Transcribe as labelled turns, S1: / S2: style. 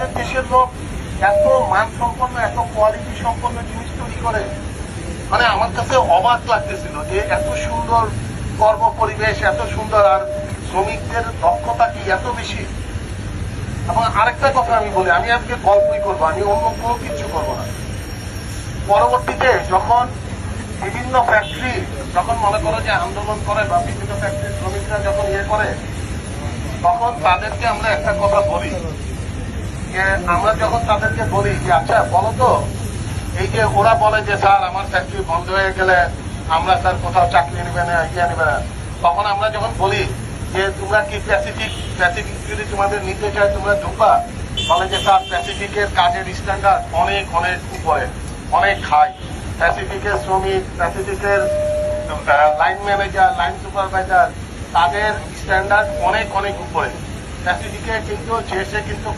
S1: আমাদের দেশের লোক এত মানসম্পন্ন এত কোয়ালিটি সম্পন্ন জিনিস তৈরি করে, মানে আমার কাছে অবাক লাগতেছিল যে এত সুন্দর কর্ম পরিবেশ, এত সুন্দর, আর শ্রমিকদের দক্ষতা কি এত বেশি। এবং আরেকটা কথা আমি বলি, আমি আজকে গল্পই করবো, আমি অন্য কোনো কিছু করবো না। পরবর্তীতে যখন বিভিন্ন ফ্যাক্টরি যখন মনে করো যে আন্দোলন করে বা বিভিন্ন ফ্যাক্টরির শ্রমিকরা যখন করে, তখন তাদেরকে আমরা একটা কথা বলি যে আমরা যখন তাদেরকে বলি যে আচ্ছা বলো তো, এই যে ওরা বলে যে স্যার আমার ফ্যাক্টরি বন্ধ হয়ে গেলে আমরা স্যার কোথাও চাকরি নেবে না, ইয়ে নেবে না, তখন আমরা যখন বলি যে তোমরা কি প্যাসিফিক যদি তোমাদের নিতে চায় তোমরা ঢুকবা, বলে যে স্যার প্যাসিফিকের কাজের স্ট্যান্ডার্ড অনেক অনেক উপরে, অনেক হাই। প্যাসিফিকের শ্রমিক, প্যাসিফিকের লাইন ম্যানেজার, লাইন সুপারভাইজার, তাদের স্ট্যান্ডার্ড অনেক অনেক উপরে। প্যাসিফিকে কিন্তু শেষে কিন্তু